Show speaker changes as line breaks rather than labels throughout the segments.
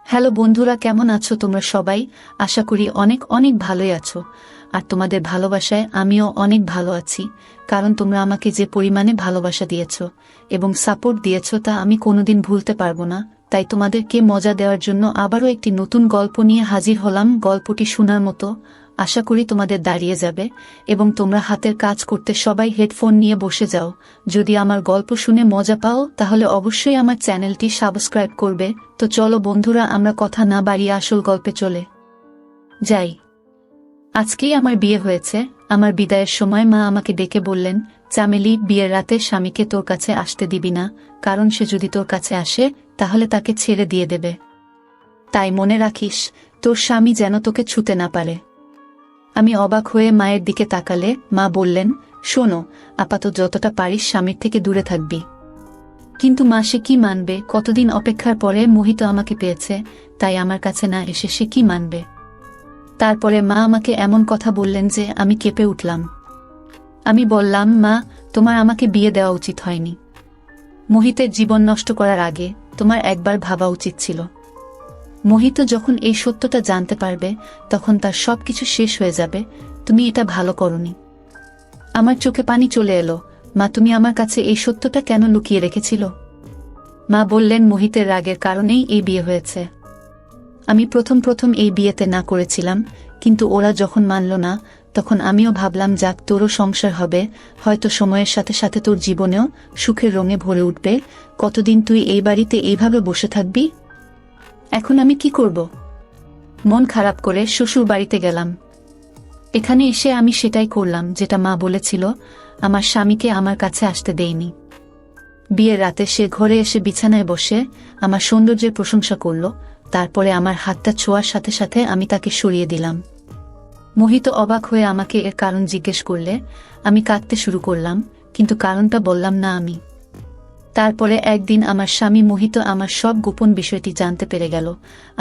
Hello বন্ধুরা, কেমন আছো তোমরা সবাই? আশা করি অনেক অনেক ভালোই আছো। আর তোমাদের ভালোবাসায় আমিও অনেক ভালো আছি, কারণ তোমরা আমাকে যে পরিমাণে ভালোবাসা দিয়েছো এবং সাপোর্ট দিয়েছো তা আমি কোনোদিন ভুলতে পারবো না। তাই তোমাদেরকে মজা দেওয়ার জন্য আবারও একটি নতুন গল্প নিয়ে হাজির হলাম। গল্পটি শোনার মতো, আশা করি তোমাদের দাঁড়িয়ে যাবে এবং তোমরা হাতের কাজ করতে সবাই হেডফোন নিয়ে বসে যাও। যদি আমার গল্প শুনে মজা পাও তাহলে অবশ্যই আমার চ্যানেলটি সাবস্ক্রাইব করবে। তো চলো বন্ধুরা, আমরা কথা না বাড়িয়ে আসল গল্পে চলে যাই। আজকেই আমার বিয়ে হয়েছে। আমার বিদায়ের সময় মা আমাকে ডেকে বললেন, চামেলি, বিয়ের রাতে স্বামীকে তোর কাছে আসতে দিবি না, কারণ সে যদি তোর কাছে আসে তাহলে তাকে ছেড়ে দিয়ে দেবে। তাই মনে রাখিস, তোর স্বামী যেন তোকে ছুতে না পারে। আমি অবাক হয়ে মায়ের দিকে তাকালে মা বললেন, শোনো, আপাতত যতটা পারিস স্বামীর থেকে দূরে থাকবি। কিন্তু মা, সে কি মানবে? কতদিন অপেক্ষার পরে মোহিত আমাকে পেয়েছে, তাই আমার কাছে না এসে সে কি মানবে? তারপরে মা আমাকে এমন কথা বললেন যে আমি কেঁপে উঠলাম। আমি বললাম, মা, তোমার আমাকে বিয়ে দেওয়া উচিত হয়নি। মোহিতের জীবন নষ্ট করার আগে তোমার একবার ভাবা উচিত ছিল। মোহিত যখন এই সত্যটা জানতে পারবে তখন তার সবকিছু শেষ হয়ে যাবে। তুমি এটা ভালো করনি। আমার চোখে পানি চলে এলো। মা, তুমি আমার কাছে এই সত্যটা কেন লুকিয়ে রেখেছিল? মা বললেন, মোহিতের রাগের কারণেই এই বিয়ে হয়েছে। আমি প্রথম এই বিয়েতে না করেছিলাম, কিন্তু ওরা যখন মানল না তখন আমিও ভাবলাম, যাক, তোরও সংসার হবে, হয়তো সময়ের সাথে সাথে তোর জীবনেও সুখের রঙে ভরে উঠবে। কতদিন তুই এই বাড়িতে এইভাবে বসে থাকবি? এখন আমি কি করব? মন খারাপ করে শ্বশুর বাড়িতে গেলাম। এখানে এসে আমি সেটাই করলাম যেটা মা বলেছিল। আমার স্বামীকে আমার কাছে আসতে দেইনি। বিয়ের রাতে সে ঘরে এসে বিছানায় বসে আমার সৌন্দর্যের প্রশংসা করল। তারপরে আমার হাতটা ছোঁয়ার সাথে সাথে আমি তাকে সরিয়ে দিলাম। মোহিত অবাক হয়ে আমাকে এর কারণ জিজ্ঞেস করলে আমি কাঁদতে শুরু করলাম, কিন্তু কারণটা বললাম না আমি। তারপরে একদিন আমার স্বামী মোহিত আমার সব গোপন বিষয়টি জানতে পেরে গেল।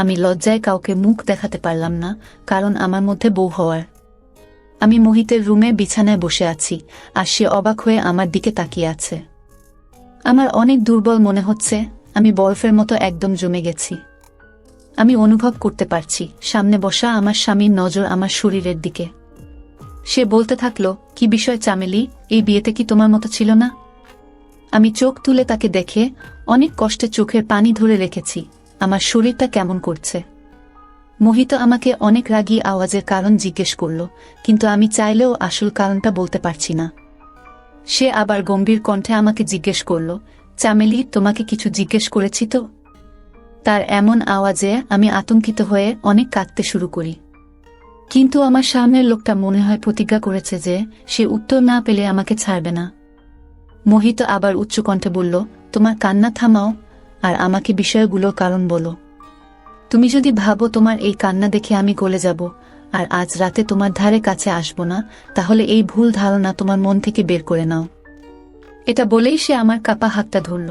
আমি লজ্জায় কাউকে মুখ দেখাতে পারলাম না, কারণ আমার মধ্যে বউ হওয়ার। আমি মোহিতের রুমে বিছানায় বসে আছি, আর সে অবাক হয়ে আমার দিকে তাকিয়ে আছে। আমার অনেক দুর্বল মনে হচ্ছে। আমি বরফের মতো একদম জমে গেছি। আমি অনুভব করতে পারছি সামনে বসা আমার স্বামীর নজর আমার শরীরের দিকে। সে বলতে থাকলো, কি বিষয় চামেলি, এই বিয়েতে কি তোমার মতো ছিল না? আমি চোখ তুলে তাকে দেখে অনেক কষ্টে চোখের পানি ধরে রেখেছি। আমার শরীরটা কেমন করছে। মোহিত আমাকে অনেক রাগী আওয়াজের কারণ জিজ্ঞেস করল, কিন্তু আমি চাইলেও আসল কারণটা বলতে পারছি না। সে আবার গম্ভীর কণ্ঠে আমাকে জিজ্ঞেস করল, চামেলি, তোমাকে কিছু জিজ্ঞেস করেছি তো? তার এমন আওয়াজে আমি আতঙ্কিত হয়ে অনেক কাঁদতে শুরু করি। কিন্তু আমার সামনের লোকটা মনে হয় প্রতিজ্ঞা করেছে যে সে উত্তর না পেলে আমাকে ছাড়বে না। মোহিত আবার উচ্চকণ্ঠে বলল, তোমার কান্না থামাও আর আমাকে বিষয়গুলোর কারণ বলো। তুমি যদি ভাবো তোমার এই কান্না দেখে আমি গলে যাব আর আজ রাতে তোমার ধারে কাছে আসব না, তাহলে এই ভুল ধারণা তোমার মন থেকে বের করে নাও। এটা বলেই সে আমার কাপা হাতটা ধরল।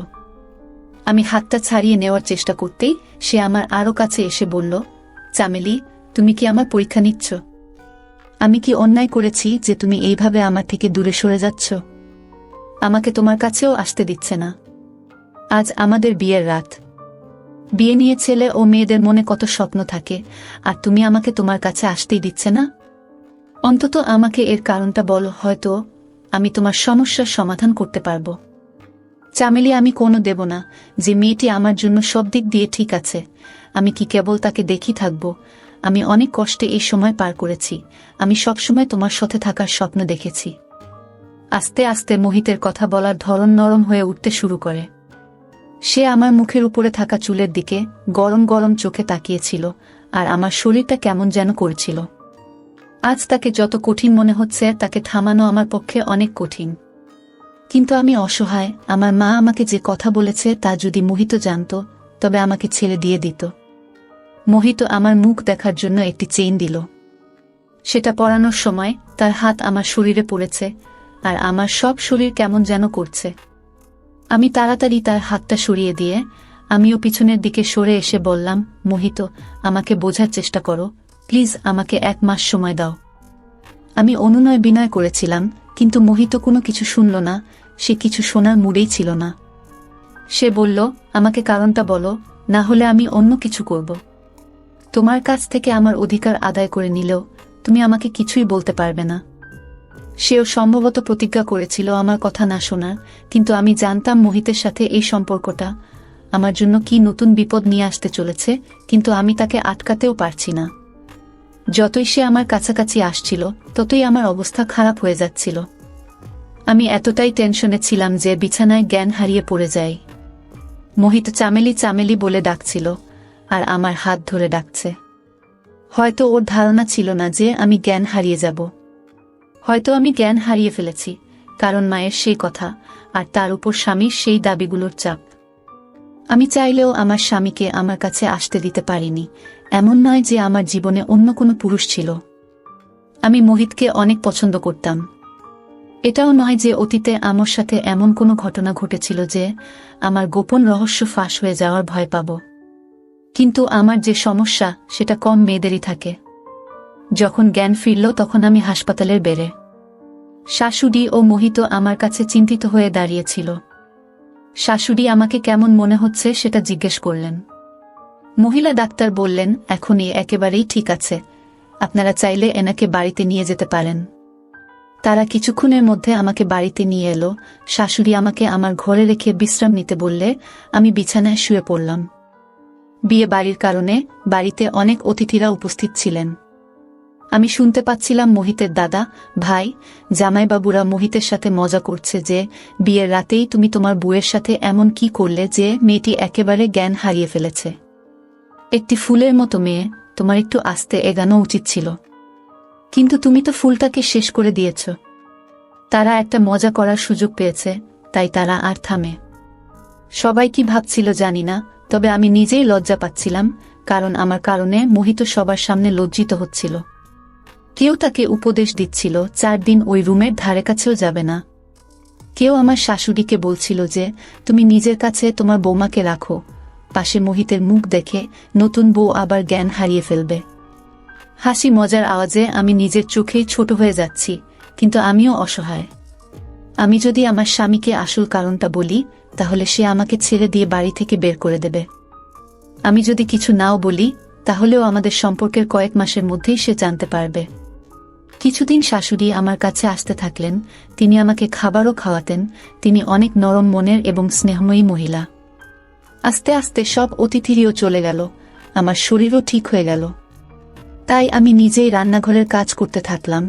আমি হাতটা ছাড়িয়ে নেওয়ার চেষ্টা করতেই সে আমার আরো কাছে এসে বলল, চামেলি, তুমি কি আমার পরীক্ষা নিচ্ছ? আমি কি অন্যায় করেছি যে তুমি এইভাবে আমার থেকে দূরে সরে যাচ্ছ? আমাকে তোমার কাছেও আসতে দিচ্ছে না। আজ আমাদের বিয়ের রাত। বিয়ে নিয়ে ছেলে ও মেয়েদের মনে কত স্বপ্ন থাকে, আর তুমি আমাকে তোমার কাছে আসতেই দিচ্ছে না? অন্তত আমাকে এর কারণটা বলো, হয়তো আমি তোমার সমস্যার সমাধান করতে পারবো। চামেলি, আমি কোনো দেব না যে মেয়েটি আমার জন্য সব দিক দিয়ে ঠিক আছে। আমি কি কেবল তাকে দেখি থাকবো? আমি অনেক কষ্টে এই সময় পার করেছি। আমি সবসময় তোমার সাথে থাকার স্বপ্ন দেখেছি। আস্তে আস্তে মোহিতের কথা বলার ধরন নরম হয়ে উঠতে শুরু করে। সে আমার মুখের উপরে থাকা চুলের দিকে গরম গরম চোখে তাকিয়েছিল, আর আমার শরীরটা কেমন যেন করছিল। আজ তাকে যত কঠিন মনে হচ্ছে, তাকে থামানো আমার পক্ষে অনেক কঠিন। কিন্তু আমি অসহায়। আমার মা আমাকে যে কথা বলেছে তা যদি মোহিত জানত, তবে আমাকে ছেড়ে দিয়ে দিত। মোহিত আমার মুখ দেখার জন্য একটি চেইন দিল। সেটা পরানোর সময় তার হাত আমার শরীরে পড়েছে, আর আমার সব শরীর কেমন যেন করছে। আমি তাড়াতাড়ি তার হাতটা সরিয়ে দিয়ে আমিও পিছনের দিকে সরে এসে বললাম, মোহিত, আমাকে বোঝার চেষ্টা করো, প্লিজ, আমাকে 1 মাস সময় দাও। আমি অনুনয় বিনয় করেছিলাম, কিন্তু মোহিত কোনো কিছু শুনল না। সে কিছু শোনার মুডেই ছিল না। সে বলল, আমাকে কারণটা বলো। না হলে আমি অন্য কিছু করব। তোমার কাছ থেকে আমার অধিকার আদায় করে নিলেও তুমি আমাকে কিছুই বলতে পারবে না। সেও সম্ভবত প্রতিজ্ঞা করেছিল আমার কথা না শোনার, কিন্তু আমি জানতাম মোহিতের সাথে এই সম্পর্কটা আমার জন্য কি নতুন বিপদ নিয়ে আসতে চলেছে, কিন্তু আমি তাকে আটকাতেও পারছি না। যতই সে আমার কাছাকাছি আসছিল ততই আমার অবস্থা খারাপ হয়ে যাচ্ছিল। আমি এতটাই টেনশনে ছিলাম যে বিছানায় জ্ঞান হারিয়ে পড়ে যাই। মোহিত চামেলি চামেলি বলে ডাকছিল, আর আমার হাত ধরে ডাকছে। হয়তো ওর ধারণা ছিল না যে আমি জ্ঞান হারিয়ে যাব। হয়তো আমি জ্ঞান হারিয়ে ফেলেছি, কারণ মায়ের সেই কথা আর তার উপর স্বামীর সেই দাবিগুলোর চাপ। আমি চাইলেও আমার স্বামীকে আমার কাছে আসতে দিতে পারিনি। এমন নয় যে আমার জীবনে অন্য কোনো পুরুষ ছিল। আমি মোহিতকে অনেক পছন্দ করতাম। এটাও নয় যে অতীতে আমার সাথে এমন কোনো ঘটনা ঘটেছিল যে আমার গোপন রহস্য ফাঁস হয়ে যাওয়ার ভয় পাব। কিন্তু আমার যে সমস্যা সেটা কম মেয়েদেরই থাকে। যখন জ্ঞান ফিরল তখন আমি হাসপাতালের বেড়ে। শাশুড়ি ও মোহিত আমার কাছে চিন্তিত হয়ে দাঁড়িয়েছিল। শাশুড়ি আমাকে কেমন মনে হচ্ছে সেটা জিজ্ঞেস করলেন। মহিলা ডাক্তার বললেন, এখনই একেবারেই ঠিক আছে, আপনারা চাইলে এনাকে বাড়িতে নিয়ে যেতে পারেন। তারা কিছুক্ষণের মধ্যে আমাকে বাড়িতে নিয়ে এলো। শাশুড়ি আমাকে আমার ঘরে রেখে বিশ্রাম নিতে বললে আমি বিছানায় শুয়ে পড়লাম। বিয়ে বাড়ির কারণে বাড়িতে অনেক অতিথিরা উপস্থিত ছিলেন। আমি শুনতে পাচ্ছিলাম মোহিতের দাদা, ভাই, জামাইবাবুরা মোহিতের সাথে মজা করছে যে বিয়ের রাতেই তুমি তোমার বউয়ের সাথে এমন কি করলে যে মেয়েটি একেবারে জ্ঞান হারিয়ে ফেলেছে। একটি ফুলের মতো মেয়ে, তোমার একটু আস্তে এগানো উচিত ছিল, কিন্তু তুমি তো ফুলটাকে শেষ করে দিয়েছ। তারা একটা মজা করার সুযোগ পেয়েছে, তাই তারা আর থামে। সবাই কি ভাবছিল জানি না, তবে আমি নিজেই লজ্জা পাচ্ছিলাম, কারণ আমার কারণে মোহিত সবার সামনে লজ্জিত হচ্ছিল। কেউ তাকে উপদেশ দিচ্ছিল 4 দিন ওই রুমের ধারে কাছেও যাবে না। কেউ আমার শাশুড়িকে বলছিল যে তুমি নিজের কাছে তোমার বৌমাকে রাখো, পাশে মোহিতের মুখ দেখে নতুন বউ আবার জ্ঞান হারিয়ে ফেলবে। হাসি মজার আওয়াজে আমি নিজের চোখেই ছোট হয়ে যাচ্ছি, কিন্তু আমিও অসহায়। আমি যদি আমার স্বামীকে আসল কারণটা বলি তাহলে সে আমাকে ছেড়ে দিয়ে বাড়ি থেকে বের করে দেবে। আমি যদি কিছু নাও বলি তাহলেও আমাদের সম্পর্কের কয়েক মাসের মধ্যেই সে জানতে পারবে। কিছুদিন শাশুড়ি আমার কাছে আসতে থাকলেন। তিনি আমাকে খাবারও খাওয়াতেন। তিনি অনেক নরম মনের এবং স্নেহময়ী মহিলা। আস্তে আস্তে সব অতিথিরিও চলে গেল, আমার শরীরও ঠিক হয়ে গেল। তাই আমি নিজেই রান্নাঘরের কাজ করতে থাকলাম,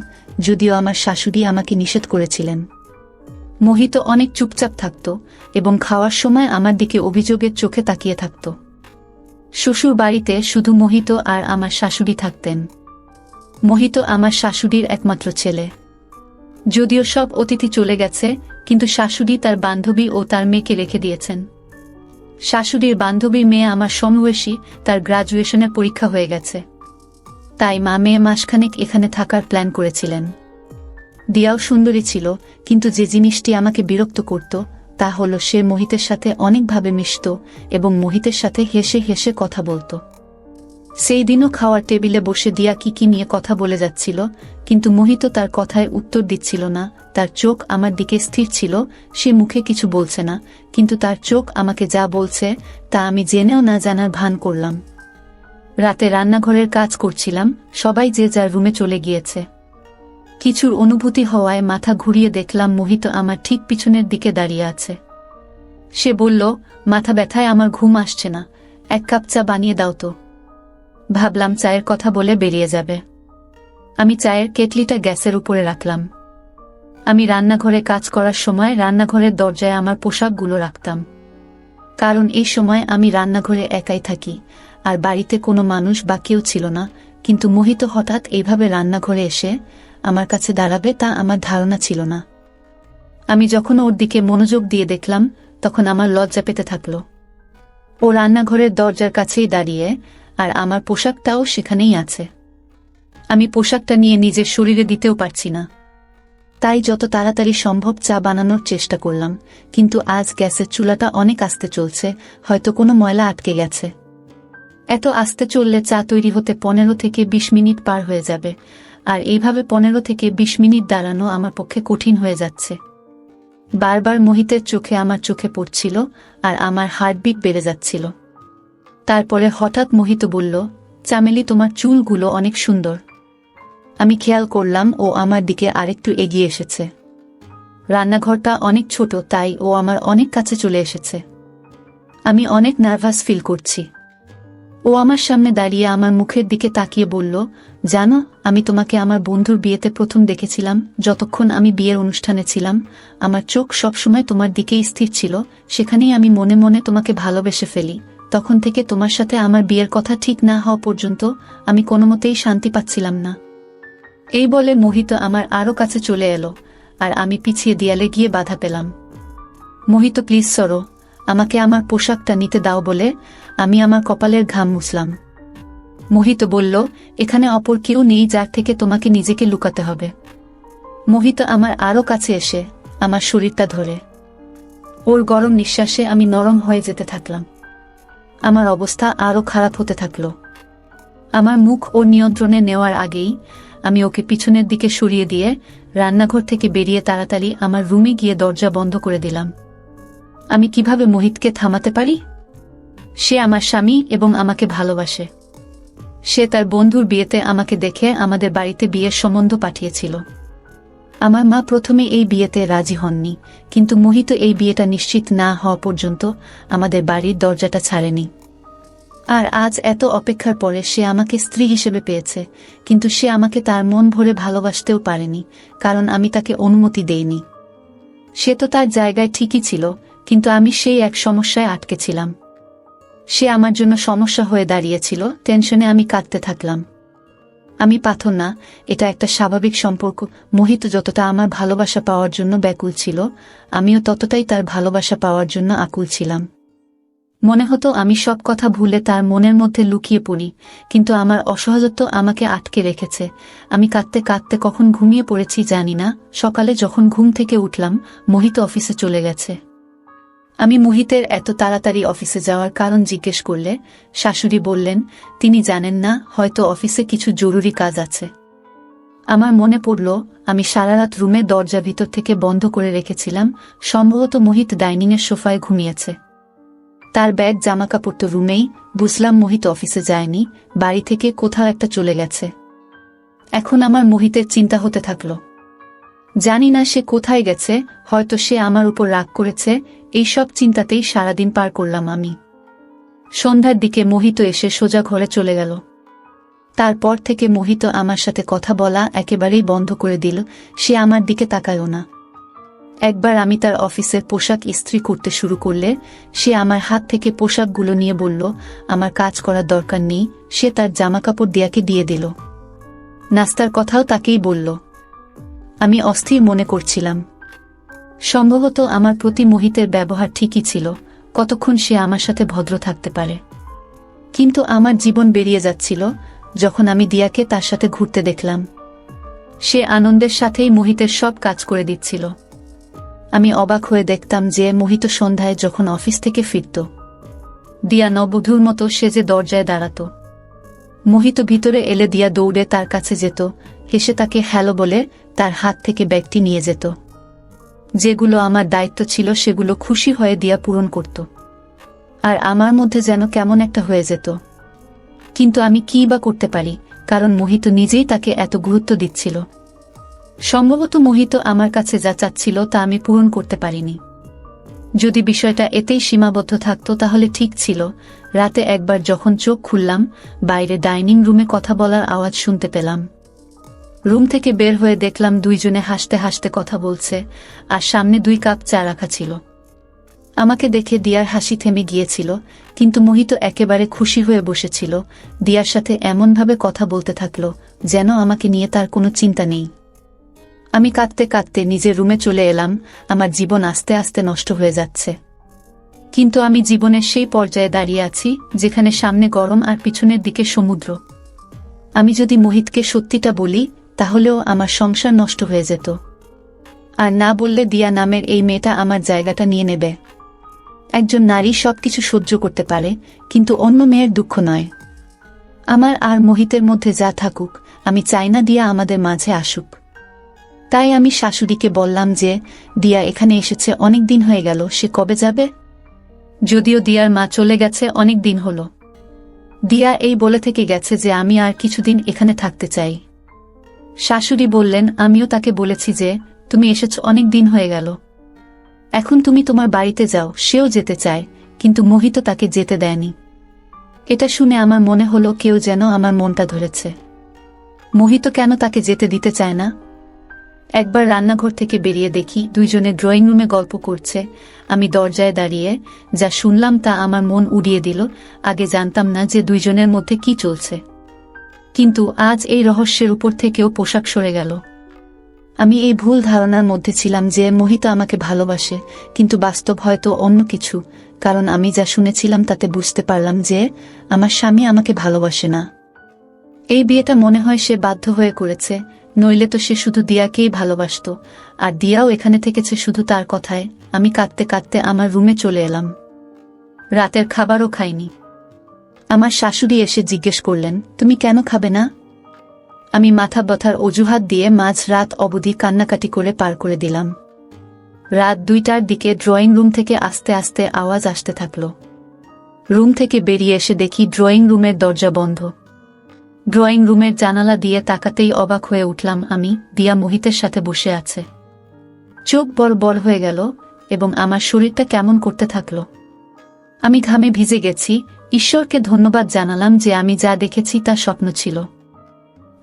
যদিও আমার শাশুড়ি আমাকে নিষেধ করেছিলেন। মোহিত অনেক চুপচাপ থাকত এবং খাওয়ার সময় আমার দিকে অভিযোগের চোখে তাকিয়ে থাকত। শ্বশুর বাড়িতে শুধু মোহিত আর আমার শাশুড়ি থাকতেন। মোহিত আমার শাশুড়ির একমাত্র ছেলে। যদিও সব অতিথি চলে গেছে, কিন্তু শাশুড়ি তার বান্ধবী ও তার মেয়েকে রেখে দিয়েছেন। শাশুড়ির বান্ধবীর মেয়ে আমার সমবয়সী, তার গ্রাজুয়েশনের পরীক্ষা হয়ে গেছে। তাই মা মেয়ে মাসখানেক এখানে থাকার প্ল্যান করেছিলেন। দিয়াও সুন্দরী ছিল, কিন্তু যে জিনিসটি আমাকে বিরক্ত করত তা হল সে মোহিতের সাথে অনেকভাবে মিশত এবং মোহিতের সাথে হেসে হেসে কথা বলত। সেই দিনও খাওয়ার টেবিলে বসে দিয়া কি নিয়ে কথা বলে যাচ্ছিল, কিন্তু মোহিত তার কথায় উত্তর দিচ্ছিল না। তার চোখ আমার দিকে স্থির ছিল। সে মুখে কিছু বলছে না, কিন্তু তার চোখ আমাকে যা বলছে তা আমি জেনেও না জানার ভান করলাম। রাতে রান্নাঘরের কাজ করছিলাম, সবাই যে যার রুমে চলে গিয়েছে। কিছুর অনুভূতি হওয়ায় মাথা ঘুরিয়ে দেখলাম মোহিত আমার ঠিক পিছনের দিকে দাঁড়িয়ে আছে। সে বলল, মাথা ব্যথায় আমার ঘুম আসছে না, 1 কাপ চা বানিয়ে দাও তো। ভাবলাম চায়ের কথা বলে বেরিয়ে যাবে। আমি চায়ের কেটলিটা গ্যাসের উপরে রাখলাম। আমি রান্নাঘরে কাজ করার সময় রান্নাঘরের দরজায় আমার পোশাকগুলো রাখতাম, কারণ এই সময় আমি রান্নাঘরে একাই থাকি আর বাড়িতে কোনো মানুষ বা কেউ ছিল না। কিন্তু মোহিত হঠাৎ এইভাবে রান্নাঘরে এসে আমার কাছে দাঁড়াবে তা আমার ধারণা ছিল না। আমি যখন ওর দিকে মনোযোগ দিয়ে দেখলাম তখন আমার লজ্জা পেতে থাকলো। ও রান্নাঘরের দরজার কাছেই দাঁড়িয়ে, আর আমার পোশাকটাও সেখানেই আছে। আমি পোশাকটা নিয়ে নিজের শরীরে দিতেও পারছি না, তাই যত তাড়াতাড়ি সম্ভব চা বানানোর চেষ্টা করলাম। কিন্তু আজ গ্যাসের চুলাটা অনেক আস্তে চলছে, হয়তো কোনো ময়লা আটকে গেছে। এত আস্তে চললে চা তৈরি হতে 15 থেকে 20 মিনিট পার হয়ে যাবে, আর এইভাবে 15 থেকে 20 মিনিট দাঁড়ানো আমার পক্ষে কঠিন হয়ে যাচ্ছে। বারবার মোহিতের চোখে আমার চোখে পড়ছিল আর আমার হার্টবিট বেড়ে যাচ্ছিল। তারপরে হঠাৎ মোহিত বলল, চামেলি, তোমার চুলগুলো অনেক সুন্দর। আমি খেয়াল করলাম ও আমার দিকে আরেকটু এগিয়ে এসেছে। রান্নাঘরটা অনেক ছোট, তাই ও আমার অনেক কাছে চলে এসেছে। আমি অনেক নার্ভাস ফিল করছি। ও আমার সামনে দাঁড়িয়ে আমার মুখের দিকে তাকিয়ে বলল, জানো, আমি তোমাকে আমার বন্ধুর বিয়েতে প্রথম দেখেছিলাম। যতক্ষণ আমি বিয়ের অনুষ্ঠানে ছিলাম, আমার চোখ সবসময় তোমার দিকেই স্থির ছিল। সেখানেই আমি মনে মনে তোমাকে ভালোবেসে ফেলি। তখন থেকে তোমার সাথে আমার বিয়ের কথা ঠিক না হওয়া পর্যন্ত আমি কোনোমতেই শান্তি পাচ্ছিলাম না। এই বলে মোহিত আমার আরও কাছে চলে এলো, আর আমি পিছিয়ে দেয়ালে গিয়ে বাধা পেলাম। মোহিত, প্লিজ সরো, আমাকে আমার পোশাকটা নিতে দাও বলে আমি আমার কপালের ঘাম মুছলাম। মোহিত বলল, এখানে অপর কেউ নেই যার থেকে তোমাকে নিজেকে লুকাতে হবে। মোহিত আমার আরও কাছে এসে আমার শরীরটা ধরে। ওর গরম নিঃশ্বাসে আমি নরম হয়ে যেতে থাকলাম। আমার অবস্থা আরও খারাপ হতে থাকল। আমার মুখ ওর নিয়ন্ত্রণে নেওয়ার আগেই আমি ওকে পিছনের দিকে সরিয়ে দিয়ে রান্নাঘর থেকে বেরিয়ে তাড়াতাড়ি আমার রুমে গিয়ে দরজা বন্ধ করে দিলাম। আমি কিভাবে মোহিতকে থামাতে পারি? সে আমার স্বামী এবং আমাকে ভালোবাসে। সে তার বন্ধুর বিয়েতে আমাকে দেখে আমাদের বাড়িতে বিয়ের সম্বন্ধ পাঠিয়েছিল। আমার মা প্রথমে এই বিয়েতে রাজি হননি, কিন্তু মোহিত এই বিয়েটা নিশ্চিত না হওয়া পর্যন্ত আমাদের বাড়ির দরজাটা ছাড়েনি। আর আজ এত অপেক্ষার পরে সে আমাকে স্ত্রী হিসেবে পেয়েছে, কিন্তু সে আমাকে তার মন ভরে ভালোবাসতেও পারেনি, কারণ আমি তাকে অনুমতি দেইনি। সে তো তার জায়গায় ঠিকই ছিল, কিন্তু আমি সেই এক সমস্যায় আটকে ছিলাম। সে আমার জন্য সমস্যা হয়ে দাঁড়িয়েছিল। টেনশনে আমি কাঁদতে থাকলাম। আমি পাথর না, এটা একটা স্বাভাবিক সম্পর্ক। মোহিত যতটা আমার ভালোবাসা পাওয়ার জন্য ব্যাকুল ছিল, আমিও ততটাই তার ভালোবাসা পাওয়ার জন্য আকুল ছিলাম। মনে হতো আমি সব কথা ভুলে তার মনের মধ্যে লুকিয়ে পড়ি, কিন্তু আমার অসহজত্ব আমাকে আটকে রেখেছে। আমি কাঁদতে কাঁদতে কখন ঘুমিয়ে পড়েছি জানি না। সকালে যখন ঘুম থেকে উঠলাম, মোহিত অফিসে চলে গেছে। আমি মোহিতের এত তাড়াতাড়ি অফিসে যাওয়ার কারণ জিজ্ঞেস করলে শাশুড়ি বললেন, তিনি জানেন না, হয়তো অফিসে কিছু জরুরি কাজ আছে। আমার মনে পড়ল আমি সারারাত রুমে দরজা ভিতর থেকে বন্ধ করে রেখেছিলাম। সম্ভবত মোহিত ডাইনিংয়ের সোফায় ঘুমিয়েছে। তার ব্যাগ জামাকাপড় তো রুমেই। বুঝলাম মোহিত অফিসে যায়নি, বাড়ি থেকে কোথাও একটা চলে গেছে। এখন আমার মোহিতের চিন্তা হতে থাকল। জানি না সে কোথায় গেছে, হয়তো সে আমার উপর রাগ করেছে। এইসব চিন্তাতেই সারাদিন পার করলাম আমি। সন্ধ্যার দিকে মোহিত এসে সোজা ঘরে চলে গেল। তারপর থেকে মোহিত আমার সাথে কথা বলা একেবারেই বন্ধ করে দিল। সে আমার দিকে তাকায়ও না। একবার আমি তার অফিসের পোশাক ইস্ত্রি করতে শুরু করলে সে আমার হাত থেকে পোশাকগুলো নিয়ে বলল, আমার কাজ করার দরকার নেই। সে তার জামাকাপড় দিয়াকে দিয়ে দিল। নাস্তার কথাও তাকেই বলল। আমি অস্থির মনে করছিলাম। সম্ভবত আমার প্রতি মোহিতের ব্যবহার ঠিকই ছিল। কতক্ষণ সে আমার সাথে ভদ্র থাকতে পারে? কিন্তু আমার জীবন বেরিয়ে যাচ্ছিল যখন আমি দিয়াকে তার সাথে ঘুরতে দেখলাম। সে আনন্দের সাথেই মোহিতের সব কাজ করে দিচ্ছিল। আমি অবাক হয়ে দেখতাম যে মোহিত সন্ধ্যায় যখন অফিস থেকে ফিরত, দিয়া নববধূর মতো সেজে দরজায় দাঁড়াত। মোহিত ভিতরে এলে দিয়া দৌড়ে তার কাছে যেত, হেসে তাকে হ্যালো বলে তার হাত থেকে ব্যাগটি নিয়ে যেত। যেগুলো আমার দায়িত্ব ছিল সেগুলো খুশি হয়ে দিয়া পূরণ করত। আর আমার মধ্যে যেন কেমন একটা হয়ে যেত। কিন্তু আমি কী বা করতে পারি, কারণ মোহিত নিজেই তাকে এত গুরুত্ব দিচ্ছিল। সম্ভবত মোহিত আমার কাছে যা চাচ্ছিল তা আমি পূরণ করতে পারিনি। যদি বিষয়টা এতেই সীমাবদ্ধ থাকত তাহলে ঠিক ছিল। রাতে একবার যখন চোখ খুললাম, বাইরে ডাইনিং রুমে কথা বলার আওয়াজ শুনতে পেলাম। রুম থেকে বের হয়ে দেখলাম দুইজনে হাসতে হাসতে কথা বলছে, আর সামনে 2 কাপ চা রাখা ছিল। আমাকে দেখে দিয়ার হাসি থেমে গিয়েছিল, কিন্তু মোহিত একেবারে খুশি হয়ে বসেছিল। দিয়ার সাথে এমনভাবে কথা বলতে থাকল যেন আমাকে নিয়ে তার কোনো চিন্তা নেই। আমি কাঁদতে কাঁদতে নিজের রুমে চলে এলাম। আমার জীবন আস্তে আস্তে নষ্ট হয়ে যাচ্ছে। কিন্তু আমি জীবনের সেই পর্যায়ে দাঁড়িয়ে আছি যেখানে সামনে গরম আর পিছনের দিকে সমুদ্র। আমি যদি মোহিতকে সত্যিটা বলি তাহলেও আমার সংসার নষ্ট হয়ে যেত। আর না বললে দিয়া নামের এই মেয়েটা আমার জায়গাটা নিয়ে নেবে। একজন নারী সবকিছু সহ্য করতে পারে, কিন্তু অন্য মেয়ের দুঃখ নয়। আমার আর মোহিতের মধ্যে যা থাকুক, আমি চাই না দিয়া আমাদের মাঝে আসুক। তাই আমি শাশুড়িকে বললাম যে দিয়া এখানে এসেছে অনেক দিন হয়ে গেল, সে কবে যাবে? যদিও দিয়ার মা চলে গেছে অনেক দিন হলো। দিয়া এই বলে থেকে গেছে যে আমি আর কিছুদিন এখানে থাকতে চাই। শাশুড়ি বললেন, আমিও তাকে বলেছি যে তুমি এসেছ অনেক দিন হয়ে গেল, এখন তুমি তোমার বাড়িতে যাও। সেও যেতে চায়, কিন্তু মোহিত তাকে যেতে দেয়নি। এটা শুনে আমার মনে হলো কেউ যেন আমার মনটা ধরেছে। মোহিত কেন তাকে যেতে দিতে চায় না? একবার রান্নাঘর থেকে বেরিয়ে দেখি দুইজনে ড্রয়িং রুমে গল্প করছে। আমি দরজায় দাঁড়িয়ে যা শুনলাম তা আমার মন উড়িয়ে দিল। আগে জানতাম না যে দুইজনের মধ্যে কি চলছে, কিন্তু আজ এই রহস্যের উপর থেকেও পোশাক সরে গেল। আমি এই ভুল ধারণার মধ্যে ছিলাম যে মোহিত আমাকে ভালোবাসে, কিন্তু বাস্তব হয়তো অন্য কিছু। কারণ আমি যা শুনেছিলাম তাতে বুঝতে পারলাম যে আমার স্বামী আমাকে ভালোবাসে না। এই বিয়েটা মনে হয় সে বাধ্য হয়ে করেছে, নইলে তো সে শুধু দিয়াকেই ভালোবাসত। আর দিয়াও এখানে থেকেছে শুধু তার কথায়। আমি কাঁদতে কাঁদতে আমার রুমে চলে এলাম। রাতের খাবারও খাইনি। আমার শাশুড়ি এসে জিজ্ঞেস করলেন, তুমি কেন খাবে না? আমি মাথা ব্যথার অজুহাত দিয়ে মাঝ রাত অবধি কান্নাকাটি করে পার করে দিলাম। রাত 2টার দিকে ড্রয়িং রুম থেকে আস্তে আস্তে আওয়াজ আসতে থাকল। রুম থেকে বেরিয়ে এসে দেখি ড্রয়িং রুমের দরজা বন্ধ। ড্রয়িং রুমের জানালা দিয়ে তাকাতেই অবাক হয়ে উঠলাম আমি। দিয়া মোহিতের সাথে বসে আছে। চোখ বড় বড় হয়ে গেল এবং আমার শরীরটা কেমন করতে থাকল। আমি ঘামে ভিজে গেছি। ঈশ্বরকে ধন্যবাদ জানালাম যে আমি যা দেখেছি তা স্বপ্ন ছিল।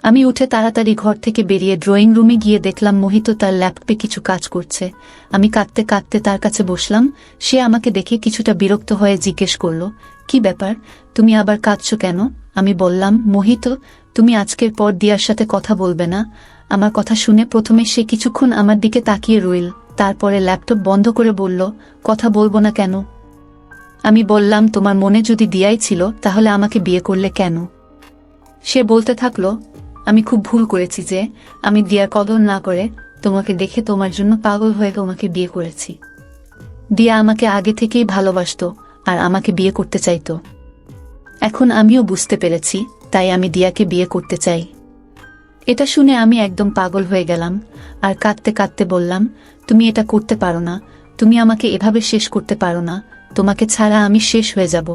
আমি উঠে তাড়াতাড়ি ঘর থেকে বেরিয়ে ড্রয়িং রুমে গিয়ে দেখলাম মোহিত তার ল্যাপটপে কিছু কাজ করছে। আমি কাঁদতে কাঁদতে তার কাছে বসলাম। সে আমাকে দেখে কিছুটা বিরক্ত হয়ে জিজ্ঞেস করল, কি ব্যাপার, তুমি আবার কাঁদছো কেন? আমি বললাম, মোহিত, তুমি আজকের পর দিয়ার সাথে কথা বলবে না। আমার কথা শুনে প্রথমে সে কিছুক্ষণ আমার দিকে তাকিয়ে রইল, তারপরে ল্যাপটপ বন্ধ করে বলল, কথা বলবো না কেন? আমি বললাম, তোমার মনে যদি দিয়াই ছিল তাহলে আমাকে বিয়ে করলে কেন? সে বলতে থাকলো, আমি খুব ভুল করেছি যে আমি দিয়ার কদর না করে তোমাকে দেখে তোমার জন্য পাগল হয়ে তোমাকে বিয়ে করেছি। দিয়া আমাকে আগে থেকেই ভালোবাসতো আর আমাকে বিয়ে করতে চাইতো। এখন আমিও বুঝতে পেরেছি, তাই আমি দিয়াকে বিয়ে করতে চাই। এটা শুনে আমি একদম পাগল হয়ে গেলাম আর কাঁদতে কাঁদতে বললাম, তুমি এটা করতে পারো না, তুমি আমাকে এভাবে শেষ করতে পারো না, তোমাকে ছাড়া আমি শেষ হয়ে যাব।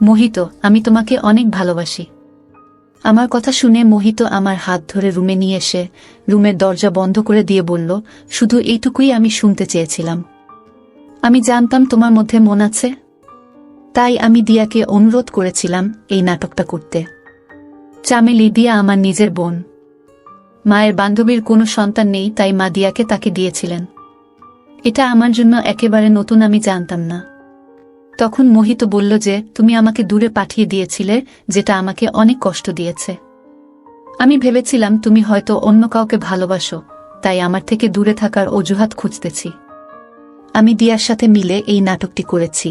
মোহিত, আমি তোমাকে অনেক ভালোবাসি। আমার কথা শুনে মোহিত আমার হাত ধরে রুমে নিয়ে এসে রুমের দরজা বন্ধ করে দিয়ে বলল, শুধু এইটুকুই আমি শুনতে চেয়েছিলাম। আমি জানতাম তোমার মধ্যে মন আছে, তাই আমি দিয়াকে অনুরোধ করেছিলাম এই নাটকটা করতে। চামেলি, দিয়া আমার নিজের বোন। মায়ের বান্ধবীর কোনো সন্তান নেই, তাই মা দিয়াকে তাকে দিয়েছিলেন। এটা আমার জন্য একেবারে নতুন, আমি জানতাম না। তখন মোহিত বলল যে তুমি আমাকে দূরে পাঠিয়ে দিয়েছিলে, যেটা আমাকে অনেক কষ্ট দিয়েছে। আমি ভেবেছিলাম তুমি হয়তো অন্য কাউকে ভালোবাসো, তাই আমার থেকে দূরে থাকার অজুহাত খুঁজতেছি। আমি দিয়ার সাথে মিলে এই নাটকটি করেছি,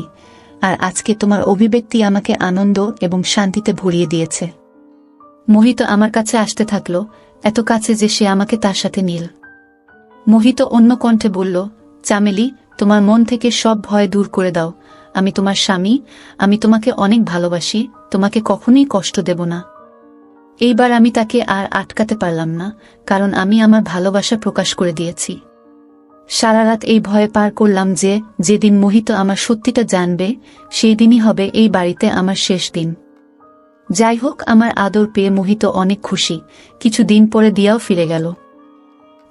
আর আজকে তোমার অভিব্যক্তি আমাকে আনন্দ এবং শান্তিতে ভরিয়ে দিয়েছে। মোহিত আমার কাছে আসতে থাকলো, এত কাছে যে সে আমাকে তার সাথে নিল। মোহিত অন্য কণ্ঠে বলল, চামেলি, তোমার মন থেকে সব ভয় দূর করে দাও। আমি তোমার স্বামী, আমি তোমাকে অনেক ভালোবাসি, তোমাকে কখনোই কষ্ট দেব না। এইবার আমি তাকে আর আটকাতে পারলাম না, কারণ আমি আমার ভালোবাসা প্রকাশ করে দিয়েছি। সারা রাত এই ভয়ে পার করলাম যে যেদিন মোহিত আমার সত্যিটা জানবে সেই দিনই হবে এই বাড়িতে আমার শেষ দিন। যাই হোক, আমার আদর পেয়ে মোহিত অনেক খুশি। কিছু দিন পরে দিয়াও ফিরে গেল,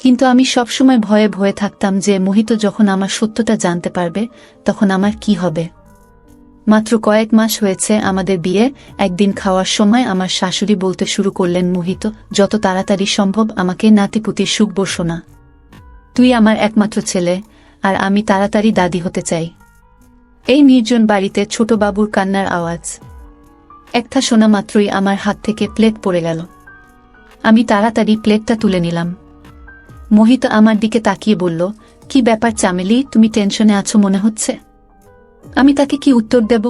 কিন্তু আমি সবসময় ভয়ে ভয়ে থাকতাম যে মোহিত যখন আমার সত্যটা জানতে পারবে তখন আমার কি হবে। মাত্র কয়েক মাস হয়েছে আমাদের বিয়ে। একদিন খাওয়ার সময় আমার শাশুড়ি বলতে শুরু করলেন, মোহিত, যত তাড়াতাড়ি সম্ভব আমাকে নাতিপুতির সুখ বসো না। তুই আমার একমাত্র ছেলে, আর আমি তাড়াতাড়ি দাদি হতে চাই। এই নির্জন বাড়িতে ছোট বাবুর কান্নার আওয়াজ। একটা শোনা মাত্রই আমার হাত থেকে প্লেট পড়ে গেল। আমি তাড়াতাড়ি প্লেটটা তুলে নিলাম। মোহিত আমার দিকে তাকিয়ে বলল, কি ব্যাপার চামেলি, তুমি টেনশনে আছো মনে হচ্ছে। আমি তাকে কি উত্তর দেব?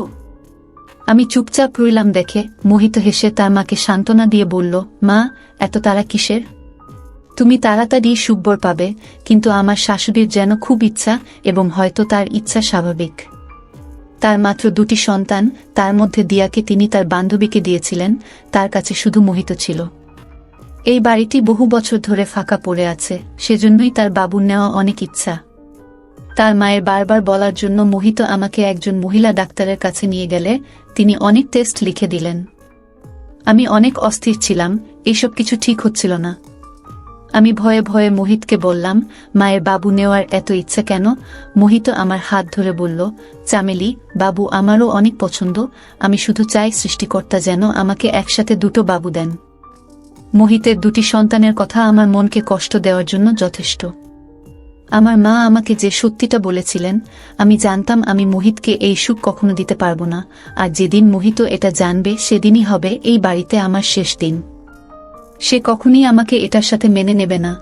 আমি চুপচাপ রইলাম দেখে মোহিত হেসে তার মাকে সান্ত্বনা দিয়ে বলল, মা, এত তাড়া কিসের? তুমি তাড়াতাড়ি সুখবর পাবে, কিন্তু আমার শাশুড়ির যেন খুব ইচ্ছা, এবং হয়তো তার ইচ্ছা স্বাভাবিক। তার মাত্র 2টি সন্তান, তার মধ্যে দিয়াকে তিনি তার বান্ধবীকে দিয়েছিলেন, তার কাছে শুধু মোহিত ছিল। এই বাড়িটি বহু বছর ধরে ফাঁকা পড়ে আছে, সেজন্যই তার বাবুর নেওয়া অনেক ইচ্ছা। তার মায়ের বারবার বলার জন্য মোহিত আমাকে একজন মহিলা ডাক্তারের কাছে নিয়ে গেলে তিনি অনেক টেস্ট লিখে দিলেন। আমি অনেক অস্থির ছিলাম, এসব কিছু ঠিক হচ্ছিল না। আমি ভয়ে ভয়ে মোহিতকে বললাম, মায়ের বাবু নেওয়ার এত ইচ্ছা কেন? মোহিত আমার হাত ধরে বলল, চামেলি, বাবু আমারও অনেক পছন্দ, আমি শুধু চাই সৃষ্টিকর্তা যেন আমাকে একসাথে দুটো বাবু দেন। মোহিতের দুটি সন্তানের কথা আমার মনকে কষ্ট দেওয়ার জন্য যথেষ্ট। আমার মা আমাকে যে সত্যিটা বলেছিলেন, আমি জানতাম আমি মোহিতকে এই সুখ কখনো দিতে পারবো না, আর যেদিন মোহিত এটা জানবে সেদিনই হবে এই বাড়িতে আমার শেষ দিন। সে কখনই আমাকে এটার সাথে মেনে নেবে না।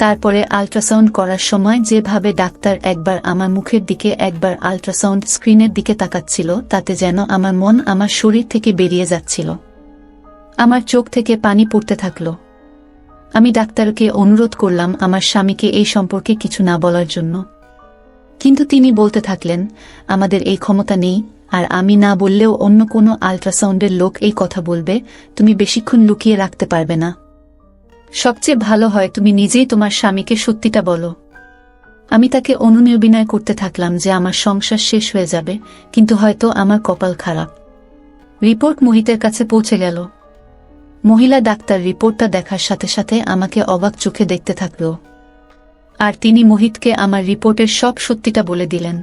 তারপরে আল্ট্রাসাউন্ড করার সময় যেভাবে ডাক্তার একবার আমার মুখের দিকে একবার আল্ট্রাসাউন্ড স্ক্রিনের দিকে তাকাচ্ছিল, তাতে যেন আমার মন আমার শরীর থেকে বেরিয়ে যাচ্ছিল। আমার চোখ থেকে পানি পড়তে থাকল। আমি ডাক্তারকে অনুরোধ করলাম আমার স্বামীকে এই সম্পর্কে কিছু না বলার জন্য, কিন্তু তিনি বলতে থাকলেন, আমাদের এই ক্ষমতা নেই, আর আমি না বললেও অন্য কোনো আল্ট্রাসাউন্ডের লোক এই কথা বলবে, তুমি বেশিক্ষণ লুকিয়ে রাখতে পারবে না। সবচেয়ে ভালো হয় তুমি নিজেই তোমার স্বামীকে সত্যিটা বলো। আমি তাকে অনুনির্বিনয় করতে থাকলাম যে আমার সংসার শেষ হয়ে যাবে, কিন্তু হয়তো আমার কপাল খারাপ। রিপোর্ট মোহিতের কাছে পৌঁছে গেল। মহিলা ডাক্তার রিপোর্টটা দেখার সাথে সাথে আমাকে অবাক চোখে দেখতে থাকল, আর তিনি মোহিতকে আমার রিপোর্টের সব সত্যিটা বলে দিলেন।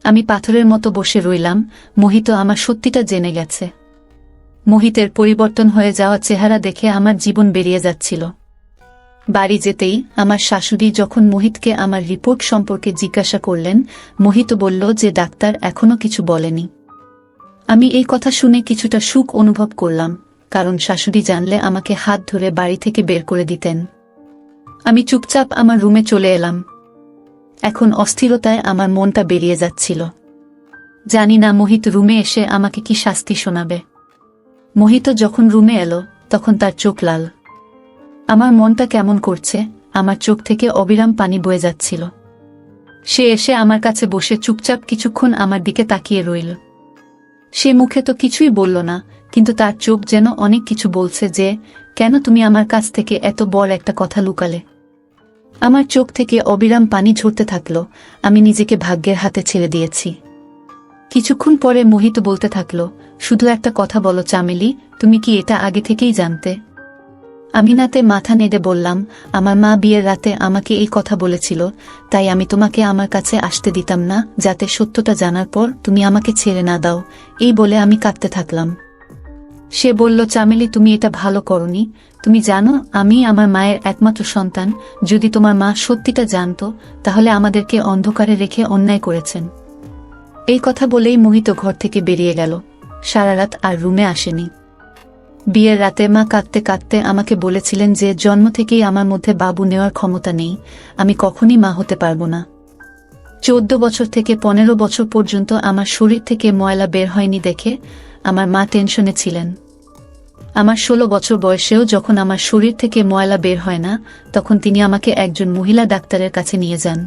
আমি পাথরের মতো বসে রইলাম, মোহিত আমার সত্যিটা জেনে গেছে। মোহিতের পরিবর্তন হয়ে যাওয়া চেহারা দেখে আমার জীবন বেরিয়ে যাচ্ছিল। বাড়ি যেতেই আমার শাশুড়ি যখন মোহিতকে আমার রিপোর্ট সম্পর্কে জিজ্ঞাসা করলেন, মোহিত বলল যে ডাক্তার এখনো কিছু বলেনি। আমি এই কথা শুনে কিছুটা সুখ অনুভব করলাম, কারণ শাশুড়ি জানলে আমাকে হাত ধরে বাড়ি থেকে বের করে দিতেন। আমি চুপচাপ আমার রুমে চলে এলাম। এখন অস্থিরতায় আমার মনটা বেরিয়ে যাচ্ছিল। জানি না মোহিত রুমে এসে আমাকে কি শাস্তি শোনাবে। মোহিত যখন রুমে এলো তখন তার চোখ লাল। আমার মনটা কেমন করছে, আমার চোখ থেকে অবিরাম পানি বয়ে যাচ্ছিল। সে এসে আমার কাছে বসে চুপচাপ কিছুক্ষণ আমার দিকে তাকিয়ে রইল। সে মুখে তো কিছুই বলল না, কিন্তু তার চোখ যেন অনেক কিছু বলছে, যে কেন তুমি আমার কাছ থেকে এত বড় একটা কথা লুকালে। আমার চোখ থেকে অবিরাম পানি ঝরতে থাকল। আমি নিজেকে ভাগ্যের হাতে ছেড়ে দিয়েছি। কিছুক্ষণ পরে মোহিত বলতে থাকল, শুধু একটা কথা বলো চামেলি, তুমি কি এটা আগে থেকেই জানতে? আমি নাতে মাথা নেড়ে বললাম, আমার মা বিয়ের রাতে আমাকে এই কথা বলেছিল, তাই আমি তোমাকে আমার কাছে আসতে দিতাম না, যাতে সত্যটা জানার পর তুমি আমাকে ছেড়ে না দাও। এই বলে আমি কাঁদতে থাকলাম। সে বলল, চামেলি তুমি এটা ভালো করনি। তুমি জানো আমি আমার মায়ের একমাত্র সন্তান। যদি তোমার মা সত্যিটা জানতো তাহলে আমাদেরকে অন্ধকারে রেখে অন্যায় করেছেন। এই কথা বলেই মোহিত ঘর থেকে বেরিয়ে গেল। সারা রাত আর রুমে আসেনি। বিয়ের রাতে মা কাঁদতে কাঁদতে আমাকে বলেছিলেন যে জন্ম থেকেই আমার মধ্যে বাবু নেওয়ার ক্ষমতা নেই, আমি কখনই মা হতে পারবো না। 14 বছর থেকে 15 বছর পর্যন্ত আমার শরীর থেকে ময়লা বের হয়নি দেখে আমার মা টেনশনে ছিলেন। আমার 16 বছর বয়সেও যখন আমার শরীর থেকে ময়লা বের হয় না, তখন তিনি আমাকে একজন মহিলা ডাক্তারের কাছে নিয়ে যান,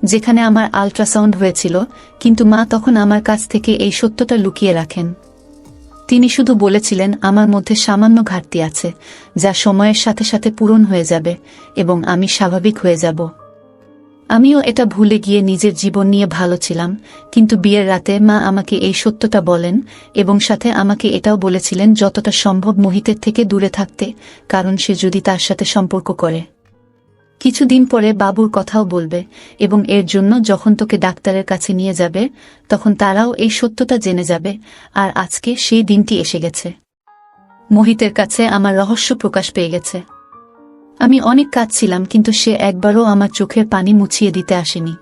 যেখানে আমার আল্ট্রাসাউন্ড হয়েছিল, কিন্তু মা তখন আমার কাছ থেকে এই সত্যটা লুকিয়ে রাখেন। তিনি শুধু বলেছিলেন আমার মধ্যে সামান্য ঘাটতি আছে, যা সময়ের সাথে সাথে পূরণ হয়ে যাবে এবং আমি স্বাভাবিক হয়ে যাব। আমিও এটা ভুলে গিয়ে নিজের জীবন নিয়ে ভালো ছিলাম, কিন্তু বিয়ের রাতে মা আমাকে এই সত্যটা বলেন এবং সাথে আমাকে এটাও বলেছিলেন যতটা সম্ভব মোহিতের থেকে দূরে থাকতে, কারণ সে যদি তার সাথে সম্পর্ক করে কিছুদিন পরে বাবুর কথাও বলবে, এবং এর জন্য যখন তোকে ডাক্তারের কাছে নিয়ে যাবে তখন তারাও এই সত্যটা জেনে যাবে। আর আজকে সেই দিনটি এসে গেছে। মোহিতের কাছে আমার রহস্য প্রকাশ পেয়ে গেছে। আমি অনেক কাঁদছিলাম, কিন্তু সে একবারও আমার চোখের পানি মুছিয়ে দিতে আসেনি।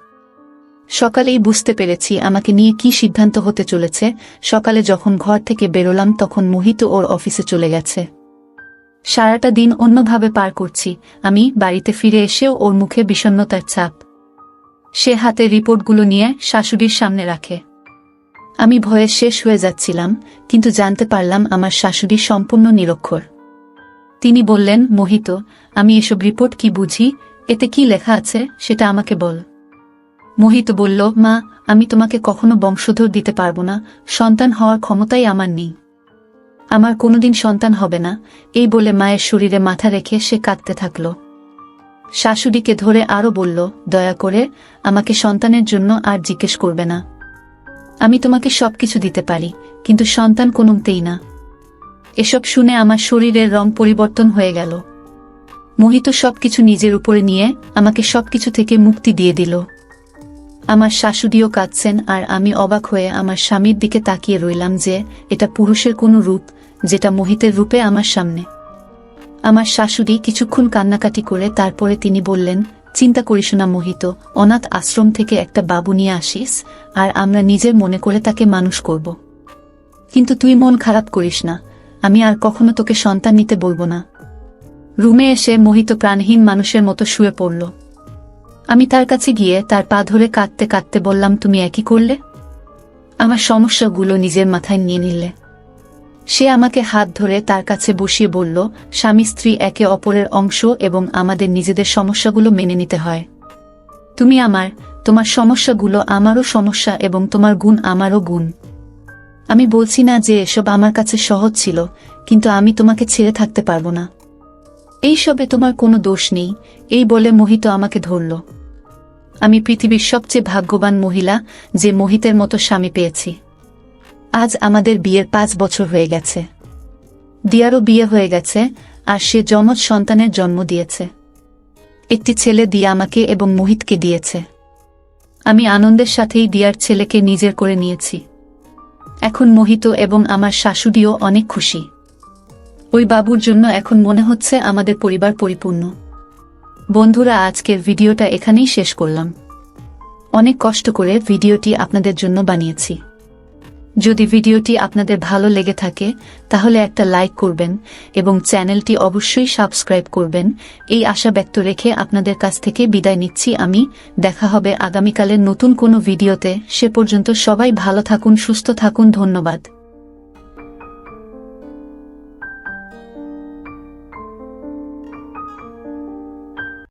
সকালেই বুঝতে পেরেছি আমাকে নিয়ে কি সিদ্ধান্ত হতে চলেছে। সকালে যখন ঘর থেকে বেরোলাম তখন মোহিত ওর অফিসে চলে গেছে। সারাটা দিন অন্যভাবে পার করছি। আমি বাড়িতে ফিরে এসেও ওর মুখে বিষণ্ণতার ছাপ। সে হাতে রিপোর্টগুলো নিয়ে শাশুড়ির সামনে রাখে। আমি ভয়ে শেষ হয়ে যাচ্ছিলাম, কিন্তু জানতে পারলাম আমার শাশুড়ি সম্পূর্ণ নিরক্ষর। তিনি বললেন, মোহিত, আমি এসব রিপোর্ট কি বুঝি, এতে কি লেখা আছে সেটা আমাকে বল। মোহিত বলল, মা, আমি তোমাকে কখনো বংশধর দিতে পারবো না, সন্তান হওয়ার ক্ষমতাই আমার নেই, আমার কোনোদিন সন্তান হবে না। এই বলে মায়ের শরীরে মাথা রেখে সে কাঁদতে থাকল। শাশুড়িকে ধরে আরো বলল, দয়া করে আমাকে সন্তানের জন্য আর জিজ্ঞেস করবে না। আমি তোমাকে সবকিছু দিতে পারি, কিন্তু সন্তান কোনোমতেই না। এসব শুনে আমার শরীরের রং পরিবর্তন হয়ে গেল। মোহিত সবকিছু নিজের উপরে নিয়ে আমাকে সবকিছু থেকে মুক্তি দিয়ে দিল। আমার শাশুড়িও কাঁদছেন, আর আমি অবাক হয়ে আমার স্বামীর দিকে তাকিয়ে রইলাম যে এটা পুরুষের কোনো রূপ, যেটা মোহিতের রূপে আমার সামনে। আমার শাশুড়ি কিছুক্ষণ কান্নাকাটি করে তারপরে তিনি বললেন, চিন্তা করিস না মোহিত, অনাথ আশ্রম থেকে একটা বাবু নিয়ে আসিস, আর আমরা নিজের মনে করে তাকে মানুষ করব। কিন্তু তুই মন খারাপ করিস না, আমি আর কখনো তোকে সন্তান নিতে বলবো না। রুমে এসে মোহিত প্রাণহীন মানুষের মতো শুয়ে পড়ল। আমি তার কাছে গিয়ে তার পা ধরে কাঁদতে কাঁদতে বললাম, তুমি একই করলে? আমার সমস্যাগুলো নিজের মাথায় নিয়ে নিলে। সে আমাকে হাত ধরে তার কাছে বসিয়ে বলল, স্বামী স্ত্রী একে অপরের অংশ এবং আমাদের নিজেদের সমস্যাগুলো মেনে নিতে হয়। তুমি আমার, তোমার সমস্যাগুলো আমারও সমস্যা এবং তোমার গুণ আমারও গুণ। আমি বলছি না যে এসব আমার কাছে সহজ ছিল, কিন্তু আমি তোমাকে ছেড়ে থাকতে পারবো না। এইসবে তোমার কোনো দোষ নেই। এই বলে মোহিত আমাকে ধরল। আমি পৃথিবীর সবচেয়ে ভাগ্যবান মহিলা যে মোহিতের মতো স্বামী পেয়েছি। আজ আমাদের বিয়ের 5 বছর হয়ে গেছে। দিয়ারও বিয়ে হয়ে গেছে, আর সে যমজ সন্তানের জন্ম দিয়েছে। একটি ছেলে দিয়া আমাকে এবং মোহিতকে দিয়েছে। আমি আনন্দের সাথেই দিয়ার ছেলেকে নিজের করে নিয়েছি। এখন মোহিত এবং আমার শাশুড়িও অনেক খুশি। ওই বাবুর জন্য এখন মনে হচ্ছে আমাদের পরিবার পরিপূর্ণ। বন্ধুরা, আজকের ভিডিওটা এখানেই শেষ করলাম। অনেক কষ্ট করে ভিডিওটি আপনাদের জন্য বানিয়েছি। যদি ভিডিওটি আপনাদের ভালো লেগে থাকে তাহলে একটা লাইক করবেন এবং চ্যানেলটি অবশ্যই সাবস্ক্রাইব করবেন। এই আশা ব্যক্ত রেখে আপনাদের কাছ থেকে বিদায় নিচ্ছি আমি। দেখা হবে আগামীকালের নতুন কোনো ভিডিওতে। সে পর্যন্ত সবাই ভালো থাকুন, সুস্থ থাকুন। ধন্যবাদ।